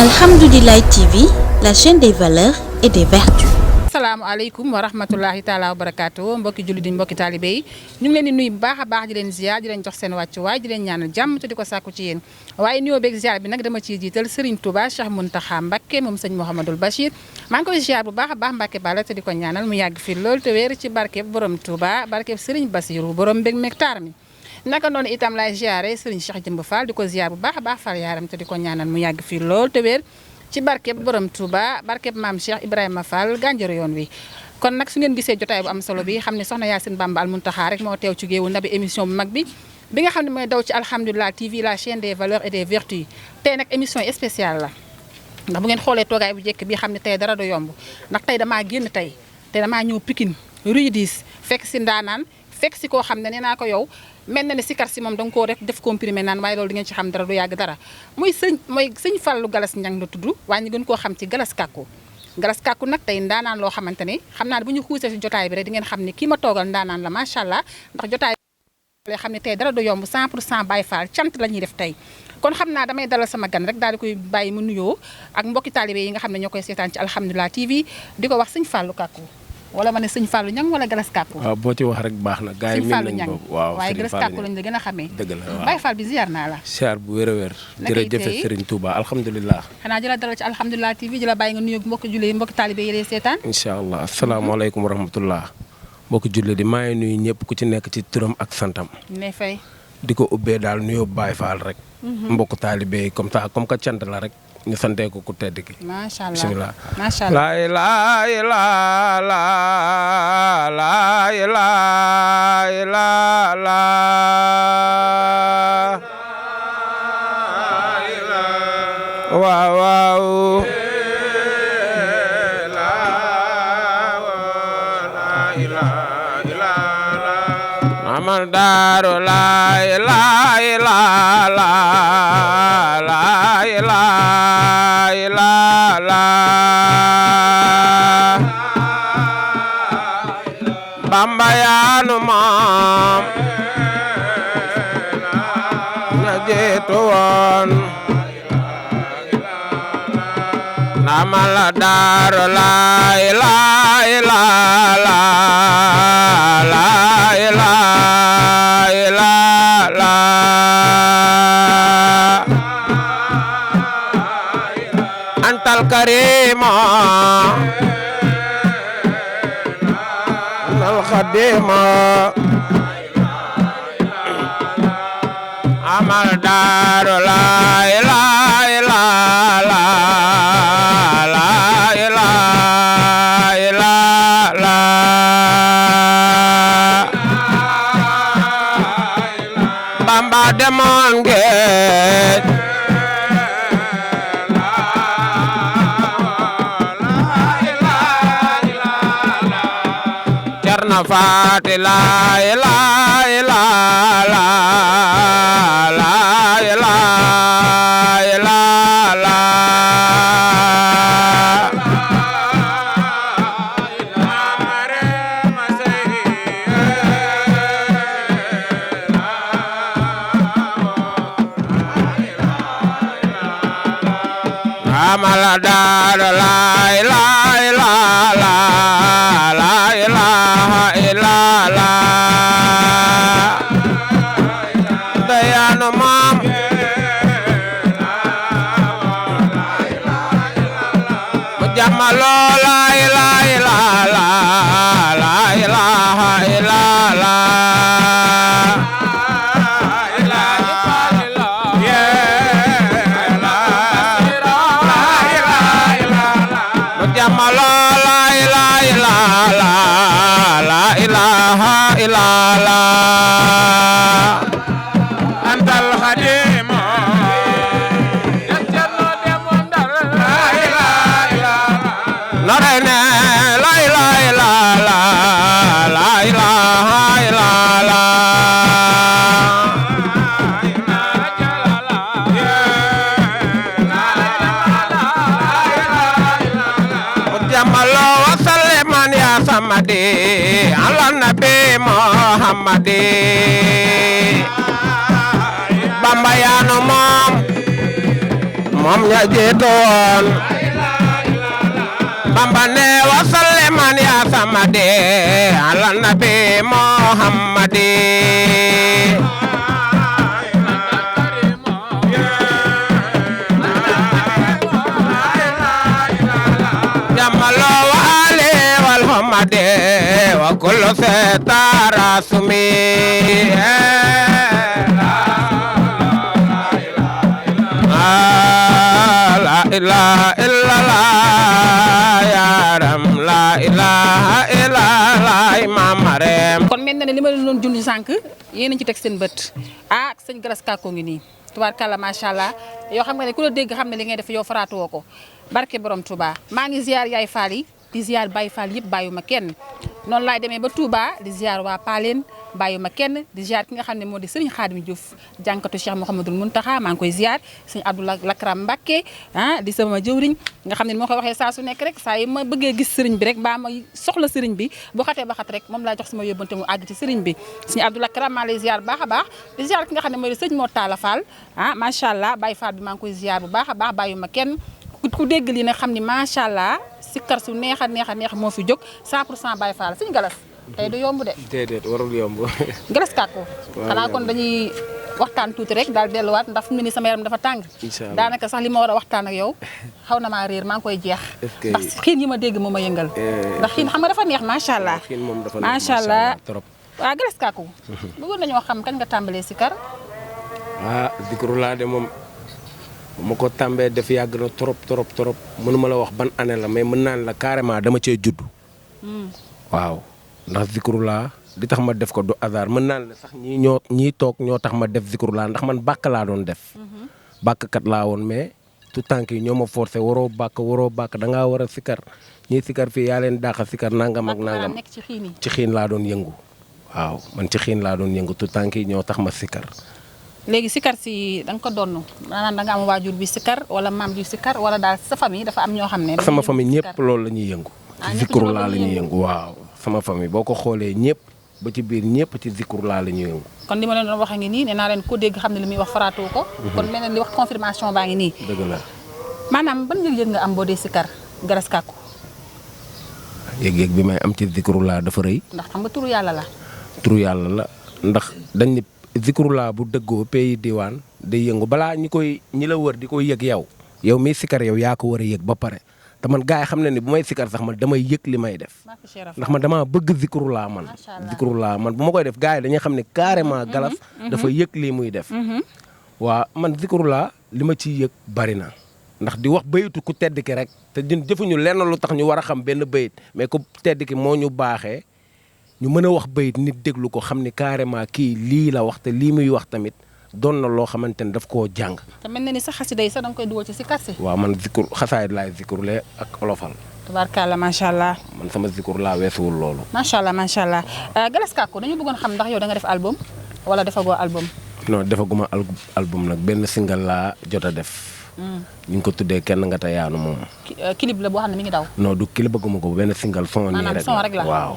Alhamdoulilah TV, la chaîne des valeurs et des vertus. asalaamaaleykum wa rahmatullahi taala wa barakaatu mbokki julli di mbokki taalibe yi ñu ngi leen di nuyu bu baax a baax di leen ziar di leen jox seen wàccuwaay di leen ñaanal jàmm te di ko sàkku ci yéen waaye nuyoo beeg ziar bi nag dama ciy jiital Serigne Touba Cheikh Mountakha Mbacké moom sëñ Mouhamadul Bachir maa ngi koy ziar bu baax a baax Mbacké Balla te di ko ñaanal mu yàgg fi lool te wéer ci barkeb borom Touba barkeb Serigne Bassirou borom mbég mektaar mi naka noonu itam laay ziare Serigne Cheikh Jëmb Fall di ko ziar bu baax a baax far yaaram te di ko ñaanal mu yàgg fi lool te wéer ci barkeb borom Touba barkeb maam Cheikh Ibrahima Fall gànjaru yoon wi kon nag su ngeen gisee jotaay bu am solo bi xam ne soxna Yacine Bamba Al Mountakha rek moo teew ci géewu ndabi émission bu mag bi nga xam ne mooy daw ci Alhamdoulilah TV la chaîne des valeurs et des vertus tey nag émission spéciale la ndax bu ngeen xoolee toogaay bu njëkk bi xam ne tey dara du yomb ndax tey damaa génn tey damaa ñëw Pikine rue 10 fekk si ndaanaan fekk si koo xam ne nee naa ko yow mel na ne sikar si moom da nga koo rek def comprimé naan waaye loolu di ngeen ci xam dara du yàgg dara mooy sëñ Fallou Galas Ñang la tudd waaye ñu gën koo xam ci Galas Kàkku Galas Kàkku nag tey ndaanaan loo xamante ni xam naa ne bu ñu xuusee si jotaay bi rek di ngeen xam ne kii ma toogal ndaanaan la macha allah ndax jotaay bi xam ne tey dara du yomb 100% Baye Fall cant la ñuy def tey kon xam naa damay dalal sama gan rek daal di koy bàyyi mu nuyoo ak mbokki taalibe yi nga xam ne ñoo koy seetaan ci Alhamdoulilah TV di ko wax sëñ Fallou Kàkku wala ma ne sëñ Fallou Ñang wala Galas Kàkku waaw boo ci wax rek baax na gars yi mën nañ boobu waaw waaye Galas Kàkku lañ la gën a xamee dëgg la waaw Baye Fall bi ziar naa la ziar bu wér a wér jërëjëf Serigne Touba alhamdulilah xanaa jëla dalal ci Alhamdoulilah TV jëla bàyyi nga nuyoo mbokki julli mbokki taalibe yi lay seetaan incha allah asalaamaaleykum wa rahmatullah mbokki julli di maa ngi nuyu ñëpp ku ci nekk ci turam ak santam ne fay di ko ubbee daal nuyoo Baye Fall rek mbokk taalibe yi comme ça comme que cant la rek ñu santee ko ku tedd ki macha allah bismillah macha allah laa ilaaha illallaah laa ilaaha illallaah waaw waaw amal daaru laa ilaaha illallaah laa ilaaha illallaah Bamba yaanu maam ña jiitu woon amal daaru laa ilaaha illallaah laa ilaaha illallaah antal karima antal khadima amal daaru laa ilaaha illallaah laa ilaaha illallaah Bamba demoon géej Cerno Faati laa ilaaha illallaah laa ilaaha illallaah amal daaru laa ilaaha illallaah laa ilaaha illallaah dayaanu maam mu jàmmaloo laa ilaaha illallaah laa ilaaha illallaah Jamaloo laa ilaaha illallaah laa ilaaha illallaah antal xadiima Cerno demoon Ndar laa ilaaha illallaah norene laa ilaaha illallaah laa ilaaha illallaah Jamalo wa salliman ya samadi ala nabi Muhammadi Bamba yaanu moom moom ña jiitu woon Bamba ne wa salliman ya samadi ala nabi Muhammadi jamalo wa ali wal hamadi wa kullu satara sumi la ilaha illallah ya ram la ilaha illallah Mame Marème. kon mel na ne li ma leen doon junj sànq yéen a ci teg seen bët ah sëñ Galas Kako ngi nii tubaarkàlla macha allah yoo xam nga ne ku la dégg xam ne li ngay def yow faraatu woo ko barke borom Touba maa ngi ziar yaay Fall yi di ziar Baye Fall yëpp bàyyuma kenn noonu laay demee ba Touba di ziar waa Paleen bàyyuma kenn di ziar ki nga xam ne moo di Serigne Khadim Diouf jànkatu Cheikh Mouhamadul Mountakha maa ngi koy ziar Serigne Abdou Lakram Mbacké di sama jëwriñ nga xam ne moo koy waxee saa su nekk rek saa yi ma bëggee gis Serigne bi rek mbaa ma soxla Serigne bi bu xatee ba xat rek moom laa jox sama yóbbante mu àgg ci Serigne bi Serigne Abdou Lakram maa lay ziar bu baax a baax di ziar ki nga xam ne mooy Serigne Mor Talla Fall macha allah Baye Fall bi maa ngi koy ziar bu baax a baax bàyyuma kenn ku dégg li nag xam ni macha allah sikkar su neex a neex moo fi jóg 100% Baye Fall Serigne Galas tey du yomb de. déedéet warul yomb. Galas Kako. xanaa kon dañuy waxtaan tuuti rek daal delluwaat ndax fi mu ne nii sama yaram dafa tàng. daanaka sax li ma war a waxtaan ak yow xaw na maa réer maa ngi koy jeex. ndax xiin yi ma dégg moo ma yëngal. ndax xiin xam nga dafa neex macha allah. xiin moom dafa neex macha allah trop. waaw Galas Kako. bëggoon nañoo xam kañ nga tàmbalee sikkar. zikrullah de moom ma ko tàmbee def yàgg na trop mënuma la wax ban année la mais mën naan la carrément dama cee judd. waaw. ndax zikrullah di tax ma def ko du hasard mën naan la sax ñii toog ñoo tax ma def zikrullah ndax man bàkk laa doon def. bàkkkat laa woon mais tout tànk yi ñoo ma forcé waroo bàkk da ngaa war a sikar ñii sikar fii yaa leen dàq sikar nangam ak nangam. ci xiin laa doon yëngu. waaw man ci xiin laa doon yëngu tout tànk yi ñoo tax ma sikar. léegi sikar si da nga ko donn maanaam da nga am waajur bi sikar wala maam bi sikar wala daal sa famille dafa am ñoo xam ne. sama famille ñëpp loolu la ñuy yëngu. ci zikrullah la ñuy yëngu waaw. sama famille boo ko xoolee ñëpp ba ci biir ñëpp ci zikrullah la ñuy yëngu. kon li ma leen doon wax ngi nii nee naa leen ko dégg xam ne li muy wax faraatu ko. kon mel na li wax confirmation baa ngi nii. dëgg la. maanaam ban yëg-yëg nga am boo dee sikar Galas Kako. yëg-yëg bi may am ci zikrullah dafa rëy. ndax xam nga turu yàlla la. turu yàlla la ndax dañ ni zikrullah bu dëggoo pays diwaan day yëngu balaa ñi la wër di ko yëg yow miy sikar yow yaa ko war a yëg ba pare te man gars yi xam na ni bu may sikar sax man damay yëg li may def ndax man damaa bëgg zikrullah man bu ma koy def gars yi dañuy xam ne carrément Galas dafa yëg lii muy def waa man zikrullah li ma ciy yëg bari na ndax di wax bayitu ku tedd ki rek te ñun jëfuñu lenn lu tax ñu war a xam benn bayit mais ku tedd ki moo ñu baaxee ñu mën a wax bayit nit déglu ko xam ni carrément kii lii la wax te lii muy wax tamit doon na loo xamante ni daf koo jàng. te mel na ni sax xasida yi sax da nga koy dugal ci sikar si. waaw man zikur xasaayid laay zikurle ak olofal. tubaarkàlla macha allah. man sama zikur laa weesuwul loolu. macha allah Galas Kako dañu bëggoon xam ndax yow da nga def album wala defagoo album. non defaguma album nag benn single laa jot a def. ñu ngi ko tuddee kenn nga te yaanu moom. clip la boo xam ne mi ngi daw. non du clip bëgguma ko benn single son nii rek. maanaam son rek la waaw.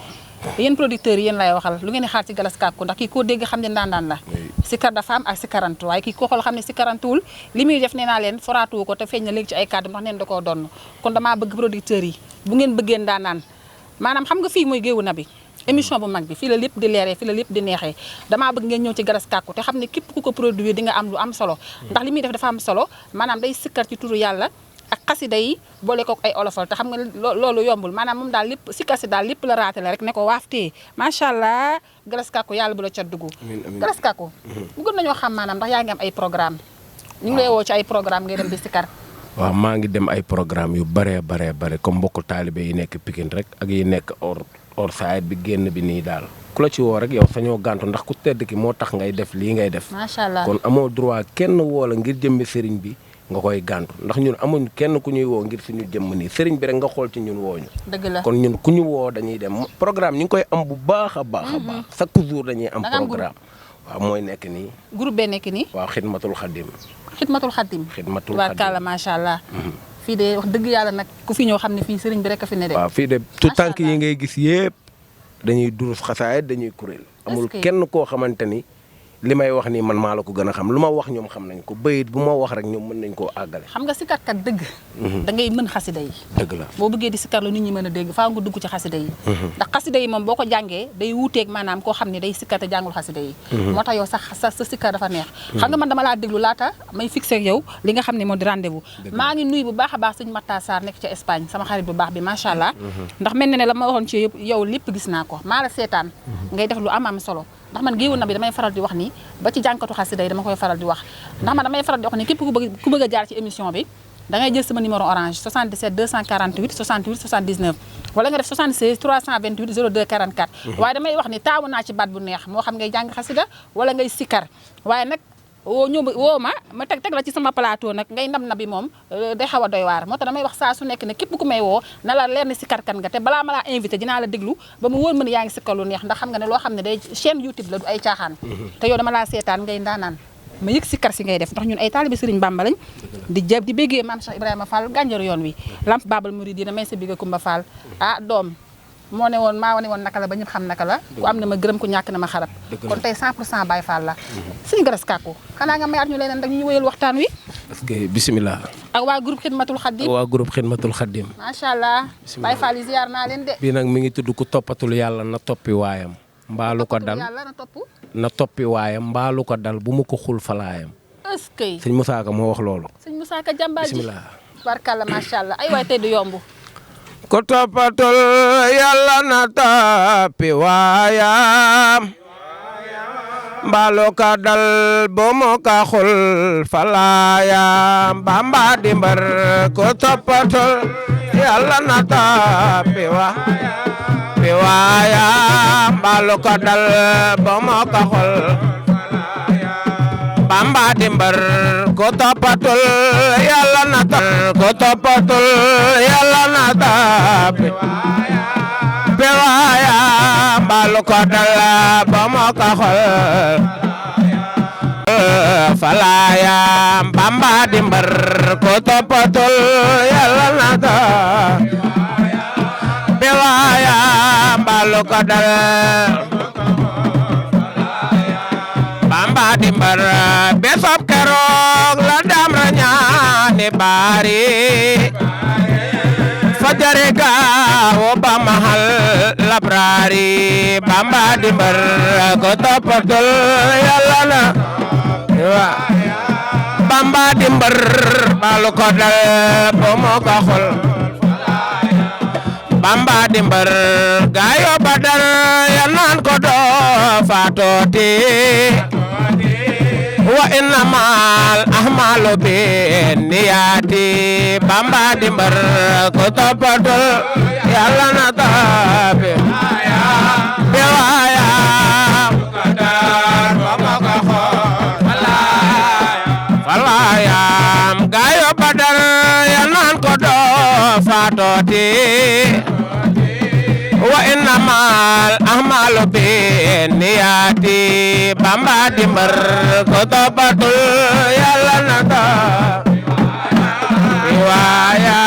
yéen producteurs yi yéen lay waxal lu ngeen di xaar ci Galas Kako ndax kii koo dégg xam ne ndaandaan la. sikar dafa am ak sikarantu waaye kii koo xool xam ne sikarantuwul li muy def nee naa leen foraatuwu ko te feeñ na léegi ci ay kàddu ndax neen da koo donn kon damaa bëgg producteurs yi bu ngeen bëggee ndaanaan maanaam xam nga fii mooy géewu na bi émission bu mag bi fii la lépp di leeree fii la lépp di neexee damaa bëgg ngeen ñëw ci Galas Kako te xam ne képp ku ko produire di nga am lu am solo ndax li muy def dafa am solo maanaam day sikkar ci turu yàlla ak xasida yi boole kook ay olofal te xam nga loolu yombul maanaam moom daal lépp sikkar si daal lépp la raate la rek ne ko waaftee macha allah Galas Kako yàlla bu la cat dugg Galas Kako bëggoon nañoo xam maanaam ndax yaa ngi am ay programme ñu ngi lay woo ci ay programme ngay dem di sikkar waaw maa ngi dem ay programme yu bare comme mbokku taalibe yi nekk Pikine rek ak yi nekk or saayit bi génn bi nii daal ku la ci woo rek yow sañoo gàntu ndax ku tedd ki moo tax ngay def lii ngay def macha allah kon amoo droit kenn woo la ngir jëmmi sëriñ bi nga koy gàntu ndax ñun amuñ kenn ku ñuy woo ngir suñu jëmm nii sëriñ bi rek nga xool ci ñun wooñu dëgg la kon ñun ku ñu woo dañuy dem programme ñu ngi koy am bu baax a baax chaque jour dañuy am programme waaw mooy nekk nii groupe bee nekk nii waaw xidmatul xadim tubaarkàlla macha allah fii de wax dëgg yàlla nag ku fi ñëw xam ne fii sëriñ bi rek a fi ne de waaw fii de tout tànk yi ngay gis yëpp dañuy durus xasaayit dañuy kuréel amul kenn koo xamante ni li may wax nii man maa la ko gën a xam lu ma wax ñoom xam nañ ko bayit bu ma wax rek ñoom mën nañ koo àggale. xam nga sikarkat dëgg. da ngay mën xasida yi. dëgg la boo bëggee di sikar lu nit ñi mën a dégg faaw nga dugg ci xasida yi. ndax xasida yi moom boo ko jàngee day wuuteeg maanaam koo xam ne day sikar te jàngul xasida yi. moo tax yow sa sikar dafa neex. xam nga man dama laa déglu laata may fixé ak yow li nga xam ne moo di rendez-vous. maa ngi nuyu bu baax a baax sëñ Matta Sarr nekk ca Espagne sama xarit bu baax bi macha allah. ndax mel na ne la ma waxoon ci yow lépp gis naa ko maa la seetaan ngay def lu am solo ndax man géewu na bi damay faral di wax ni ba ci jànkatu xasida yi dama koy faral di wax ndax man damay faral di wax ni képp ku bëgg a jaar ci émission bi da ngay jël sama numéro orange 77 248 68 79 wala nga def 76 328 02 44 waaye damay wax ni taamu naa ci baat bu neex moo xam ngay jàng xasida wala ngay sikar waaye nag woo ma teg la ci sama plateau nag ngay ndam na bi moom day xaw a doy waar moo tax damay wax saa su nekk ne képp ku may woo na la leer ni sikarkan nga te balaa ma laa invité dinaa la déglu ba mu wóor ma ne yaa ngi sikkar lu neex ndax xam nga ne loo xam ne day chaîne YouTube la du ay caaxaan te yow dama laa seetaan ngay ndaanaan ma yëg sikkar si ngay def ndax ñun ay taalibe Sëriñ Bamba lañ di béggee maam Cheikh Ibrahima Fall gànjaru yoon wi lamp Babal Mouridina may sa bigga Kumba Fall doom moo ne woon naka la ba ñëpp xam naka la ku am na ma gërëm ku ñàkk na ma xarab kon tey 100% Baye Fall la suñu garas kàkku xanaa nga mayaat ñu leneen rek ñu wéyal waxtaan wi parce que bisimilah ak waa groupe Xidmatul Xaddim macha allah Baye Fall yi ziar naa leen de bii nag mi ngi tudd ku toppatul yàlla na toppi waayam mbaalu ko dal na toppi waayam mbaalu ko dal bu mu ko xul falaayam eskay sëñ Moussa Ka moo wax loolu sëñ Moussa Ka jàmbaar ji bisimilah barkalla macha allah ay waay tey du yomb ko toppatul yàlla na toppi waayam mbaalu ka dal bu mu ka xul falaayam Bamba di mbar ko toppatul yàlla na toppi waayam mbaalu ka dal bu mu ka xul Bamba di mbar ko toppatul yàlla na toppi waaya mbaalu ko dal ba mo ka xol falaaya Bamba di mbar ko toppatul yàlla na toppi waaya mbaalu ko dal Bamba di mbar besop keroog la dam ra ñaani baari fajare gaawo ba mahal labrari Bamba di mbar ko toppatul yàlla na Bamba di mbar balu ko dal bo mo ko xol Bamba di mbar gaayo badal ya naan ko do faatoti wa innamal ahmalu binniyati Bamba di mbar ko toppatul yàlla na toppi waaya falaayam gaayo badal ya naan ko do faatoti wa innamal ahmalu binniyati Bamba di mbar ko toppatul yàlla na toppi waaya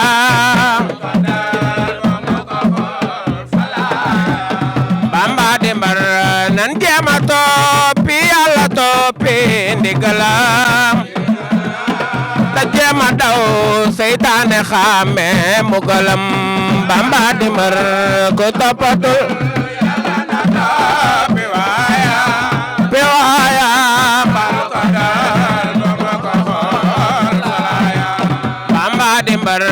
Bamba di mbar nan jéema toppi yàlla toppi ndigalam ta jéema daw seytaane xaame mugalam Bamba di mbar ko toppatul pe waaya Bamba di mbar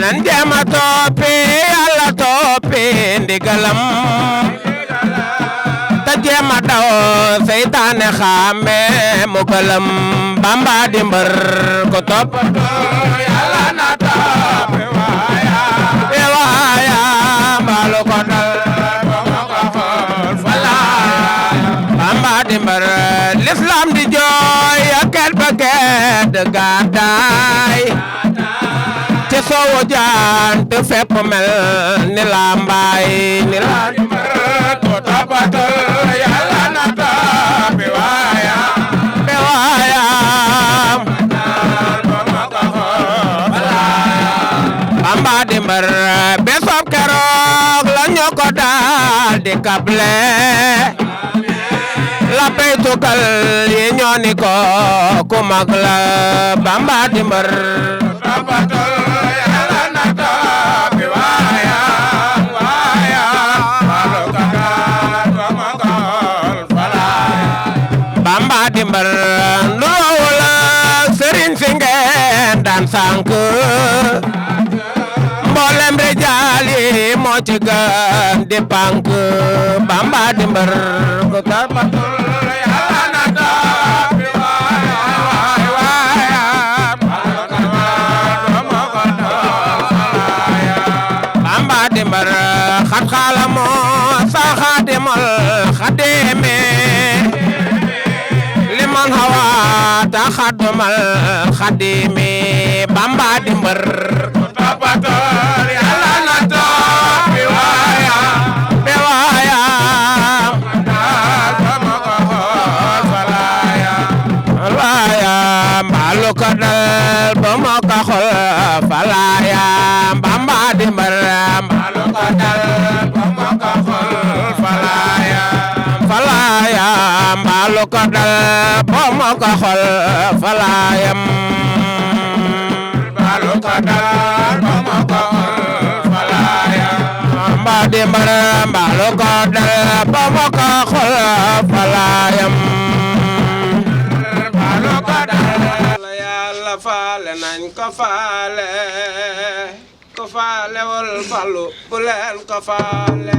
nan jéema toppi yàlla toppi ndigalam ta jéema daw seytaane xaame mugalam Bamba di mbar ko toppatul yàlla na toppi waaya mbaalu ko dal Bamba di mbar l'islam di jooy aket ba ket gàddaay te soowu jant fépp mel ni lambaay ni la di mbar ko toppatul yàlla na toppi waaya Bamba di mbar besop keroog la ñu ko daal di kable la pay tugal yi ñoo ni ko ku mag la Bamba di mbër tabatal yàlla na taabi waaya waaya malo kagal ba magal falaaya Bamba di mbër nduroo la sëriñ si ngeen daan sànk mboolem rijaal yi moo ci gën di pànk Bamba di mbër ko tabatul yàlla na taabi waaya waaya Bamba di mbër xat xaala moo sa xaadimal xadeeme liman hawa ta xadumal xadeeme Bamba di mbër ko tabatul yàlla na taabi waaya be waaya mbaalu ko dal ba moo ko xol falaaya Bamba di mbër mbaalu ko dal ba moo ko xol falaaya falaaya mbaalu ko dal ba moo ko xol falaayam mbaalu ko dal ba moo ko xol falaaya Bamba di mbër mbaalu ko dal ba moo ko xol falaayam faale nañ ko faale wol Fallu bu leen ko faale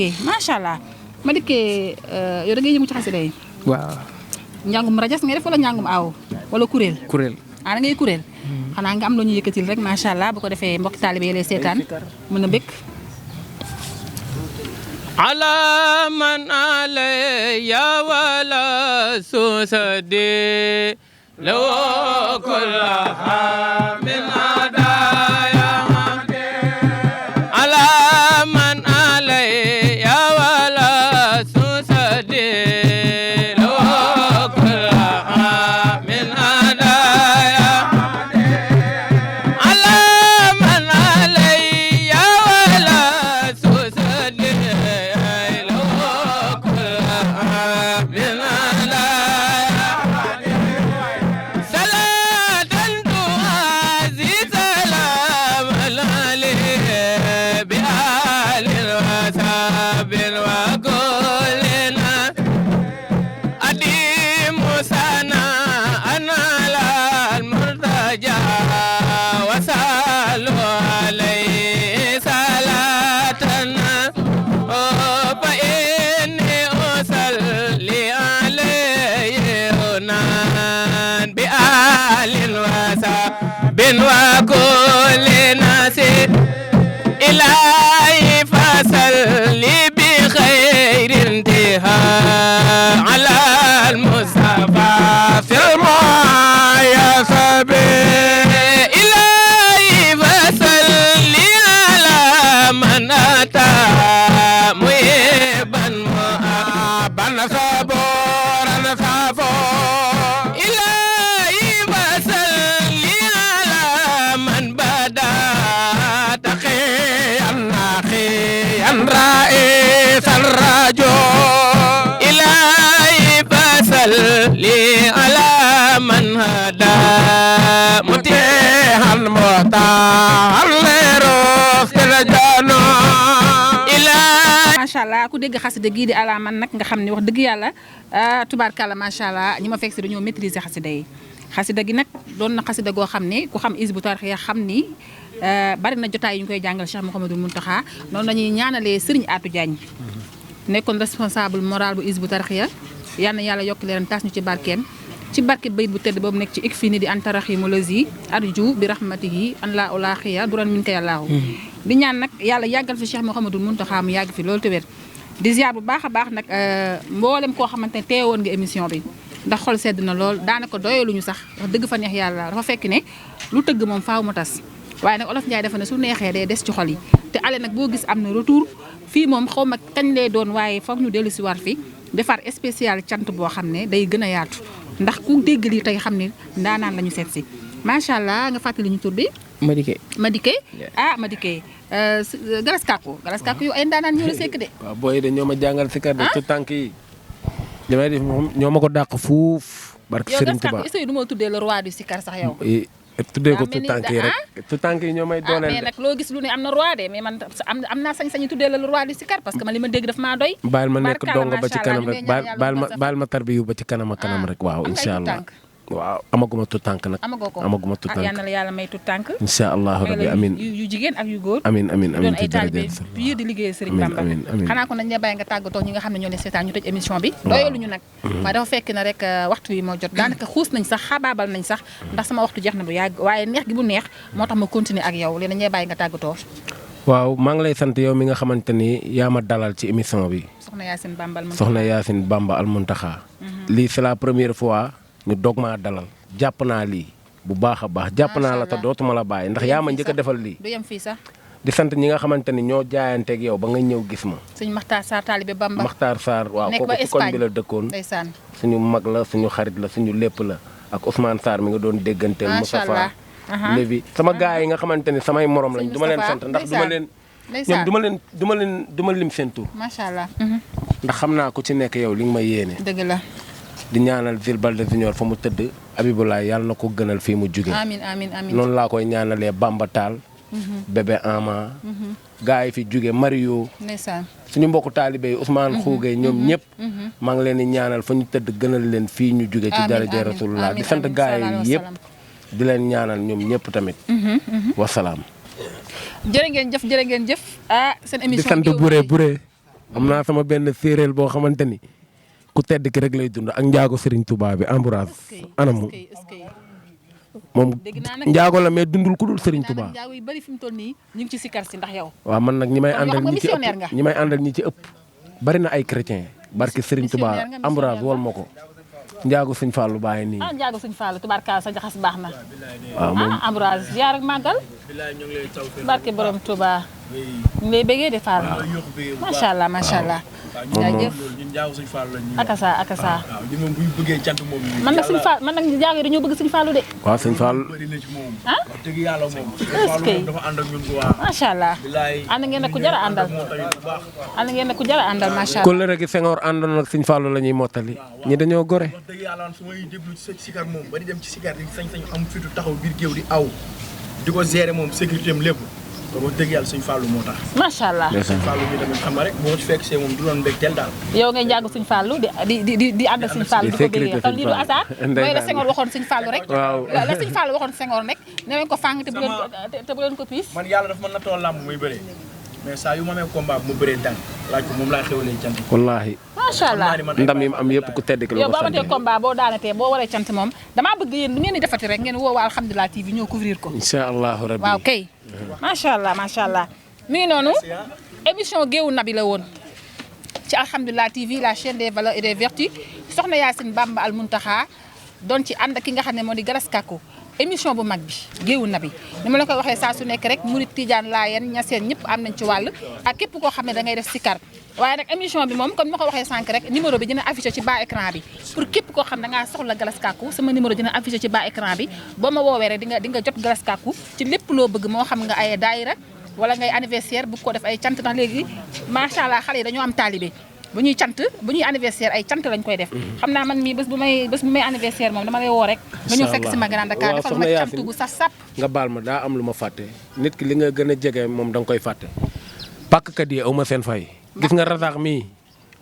Madické macha allah Madické yow da ngay yëngu ci xasida yi. waaw. njàngum rajas ngay def wala njàngum aaw wala kuréel. kuréel. da ngay kuréel. xanaa nga am loo ñu yëkkatil rek macha allah bu ko defee mbokki taalibe yi lay seetaan mën a bëgg. على من علي ولا سوسدي لو كل من هدايا على من علي ولا سوسدي لو كل من هدايا على من علي ولا سوسدي وكل ناس إلهي فصل بخير انتهاء على المصطفى في الماء سبيل إلهي فصل على من أتى مهيبا مؤابا صبورا صبورا إلهي فصل رئيس الرجو إلهي فصل لي على من هدى متيها المختار لروح الجنة إلهي macha allah ku dégg xasida gii di ala man nag nga xam ne wax dëgg yàlla tubaarkàlla macha allah ñi ma fekk si dañoo maîtriser xasida yi xasida gi nag doon na xasida goo xam ne ku xam Hizbut Tarqiyyah xam ni bari na jotaay yu ñu koy jàngal Cheikh Mouhamadou Mountakha noonu la ñuy ñaanalee Serigne Atou Diagne nekkoon responsable moral bu Hizbut Tarqiyyah yal na yàlla yokk leen taas ñu ci barkeem ci barke bayit bu tedd boobu nekk ci ik fii ni di antaraximu lazi arju bi rahmatihi an la ulaaxiya duran min ka yàllaahu di ñaan nag yàlla yàggal fi Cheikh Mouhamadou Mountakha mu yàgg fi loolu te wér di ziar bu baax a baax nag mboolem koo xamante ne teewoon nga émission bi ndax xol sedd na lool daanaka doyaluñu sax wax dëgg fa neex yàlla dafa fekk ne lu tëgg moom faaw mu tas waaye nag olof Ndiaye dafa ne su neexee day des ci xol yi te ale nag boo gis am na retour fii moom xaw ma kañ lay doon waaye foog ñu dellu si war fi defar spécial cant boo xam ne day gën a yaatu ndax ku dégg lii tey xam ne ndaanaan la ñu seet si macha allah nga fàttali ñu tur bi. Madické. Madické Madické Galas Kako yu ay ndaanaan ñoo la sekk de. waaw booy de ñoo ma jàngal si kër de ci tànk yi. li may def moom ñoo ma ko dàq fuuf. barke Serigne Touba yow Galas Kako est-ce que du ma tuddee le roi du sikar sax yow. tuddee ko tout tànk yi rek tout tànk yi ñoo may dooleel mais nag loo gis lu ne am na roi de mais man am naa sañ-sañu tuddee la le roi du sikar parce que man li ma dégg daf maa doy. baal ma nekk dongo ba ci kanam rek baal ma tarbiyu ba ci kanam a kanam rek waaw incha allah waaw amaguma tout tànk nag. amaguma tout tànk yal na la yàlla may tout tànk. incha allahu rabbi amin yu jigéen ak yu góor. amin doon ay taalibe biir di liggéey Serigne Bamba. xanaa ko nañ la bàyyi nga tàggatoo ñi nga xam ne ñoo ne seetaan ñu tëj émission bi. doyaluñu nag. waaye dafa fekk na rek waxtu wi moo jot daanaka xuus nañ sax xabaabal nañ sax ndax sama waxtu jeex na bu yàgg waaye neex gi bu neex moo tax ma continuer ak yow léegi nañ la bàyyi nga tàggatoo. waaw maa ngi lay sant yow mi nga xamante ni yaa ma dalal ci émission bi. soxna Yacine Bamba Al Mountakha. lii c'est la première fois ñu dog maa dalal jàpp naa lii bu baax a baax jàpp naa la te dootuma la bàyyi ndax yaa ma njëkk a defal lii. du yem fii sax. di sant ñi nga xamante ni ñoo jaayanteeg yow ba nga ñëw gis ma. suñu Makhtar Sarr taalibe Bamba. Makhtar Sarr waaw kooku ci koñ bi la dëkkoon. ndeysaan suñu mag la suñu xarit la suñu lépp la ak Ousmane Sarr mi nga doon dégganteel. Moustapha Lévi sama gars yi nga xamante ni samay morom lañ. du ma leen sant ndax du ma leen. ñoom du ma lim seen tur. macha allah. ndax xam naa ku ci nekk yow li nga ma yéene. dëgg la. di ñaanal Jules Baldé Junior fa mu tëdd Abibulaay yàlla na ko gënal fii mu jóge amiin noonu laa koy ñaanalee Bamba Tall bébé Ama gaa yi fi jóge Mario ndeysaan suñu mbokku taalibe yi Ousmane Xougay ñoom ñëpp maa ngi leen di ñaanal fa ñu tëdd gënal leen fii ñu jóge ci daraja Rasulullah di sant gaa yi yëpp di leen ñaanal ñoom ñëpp tamit wasalaam jërë ngeen jëf seen émission di sant buree am naa sama benn séeréel boo xamante ni ku tedd ki rek lay dund ak njaago Serigne Touba bi Ambroise anamu moom njaago la mais dundul ku dul Serigne Touba. njaago yu bari fi mu toll nii ñu ngi ci sikar si ndax yow. waaw man nag ñi may àndal ñi ci ëpp bari na ay chrétien barki Serigne Touba Ambroise wol ma ko njaago Sëñ Fallu bàyyi nii. njaago Sëñ Fallu tubaarkaala sa jaxas baax na. waaw moom Ambroise ziar ak màggal. barke borom Touba. ñu lay bëggee de Fall. macha allah macha allah. jaajëf akasa. man nag Sëñ Fall man nag njaago yi dañoo bëgg Sëñ Fallu de. waaw Sëñ Fallu. macha allah. ànd ngeen ku jar a àndal. macha allah. kóllëre gi Senghor àndoon ak Sëñ Fallu la ñuy mottali ñi dañoo gore. su may déglu ci sikar moom ba di dem ci sikar di sañ am fitu taxaw biir géew di aw di ko gérer moom sécurité am lépp kon wax dëgg yàlla Sëñ Fallu moo tax. macha allah Sëñ Fallu bi tamit xam nga rek boo ci fekk see moom du doon mbégteel daal. yow ngay jàggu Sëñ Fallu di ànd ak Sëñ Fallu di ko bëggee kon lii du hasard mooy la Senghor waxoon Sëñ Fallu rek. waaw la Sëñ Fallu waxoon Senghor rek ne leen ko fàng te bu leen ko piis. man yàlla dafa mën na tool làmb muy bëree mais saa yu ma amee combat bu ma bëree daan laaj ko moom laa xewalee cant. wallaahi. macha allah ndam yi mu am yëpp ku tedd ki la yow ko boo sant. amatee combat boo daanatee boo waree cant moom damaa bëgg yéen lu ngeen di defati rek ngeen woo waa Alhamdulilah TV ñoo couvrir ko. incha allahu rabbi waaw kay. macha allah. mi ngi noonu émission Géewu Nabi la woon ci Alhamdulilah TV la chaîne des valeurs et des vertus soxna Yacine Bamba Al Muntaxa doon ci ànd ak ki nga xam ne moo di Galas Kako émission bu mag bi Géewu Nabi ni ma la koy waxee saa su nekk rek murit Tijaan Laayeen Ñaseen ñëpp am nañ ci wàll ak képp koo xam ne da ngay def sikar waaye nag émission bi moom comme ni ma ko waxee sànq rek numéro bi dina affiché ci bas écran bi pour képp koo xam ne da ngaa soxla Galas Kako sama numéro dina affiché ci bas écran bi boo ma woowee rek di nga jot Galas Kako ci lépp loo bëgg moo xam nga ay daayira wala ngay anniversaire bu ko def ay cant ndax léegi macha allah xale yi dañoo am taalibe bu ñuy anniversaire ay cant lañ koy def. xam naa man mii bés bu may anniversaire moom dama lay woo rek. nga ñëw fekk si ma Grand Dakar defal ma cant gu saf. nga baal ma daa am lu ma fàtte nit ki li nga gën a jege moom da nga koy fàtte. pàkkkat yi aw ma seen fay. gis nga Razak mii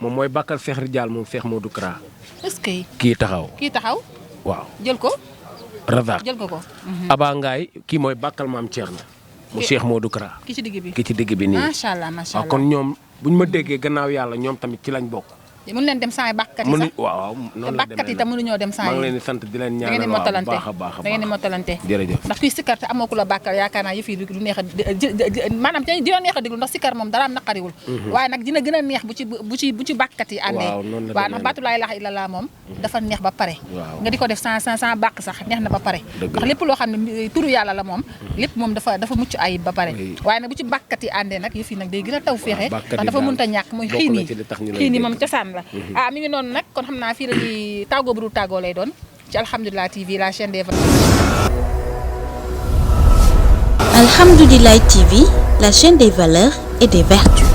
moom mooy bàkkal Cheikh Ridial moom Cheikh Modou Kara. est-ce que. kii taxaw. waaw jël ko. Razak jël ko. Aba Ngaay kii mooy bàkkal maam Thierno. mu Cheikh Modou Kara. ki ci digg bi nii. macha allah kon ñoom buñ ma déggee gannaaw yàlla ñoom tamit ci lañ bokk. mën leen dem saa bàkkat yi sax waaw noonu la demee bàkkat yi tam mënuñoo dem saa yi. maa ngi leen di sant di leen ñaanal waaw baax a baax da ngeen di mottalante jërëjëf ndax kuy sikkar te amoo ku la bàkkal yaakaar naa yëf yi du neex a maanaam dina neex a déglu ndax sikkar moom dara am naqariwul waaye nag dina gën a neex bu ci bàkkat yi àndee waaw ndax baatu laa ilaaha illallah moom dafa neex ba pare nga di ko def sans bàkk sax neex na ba pare ndax lépp loo xam ne turu yàlla la moom lépp moom dafa mucc ayib ba pare waaye nag bu ci bàkkat yi àndee nag yëf yi nag day gën a taw féexe ndax dafa mënta ñàkk muy xiin yi moom cosaan la mi ngi noonu nag kon xam naa fii la ñuy tàggoo bu dul tàggoo lay doon ci Alhamdulilah TV la chaîne des valeurs. Alhamdulilah TV la chaîne des valeurs et des vertus.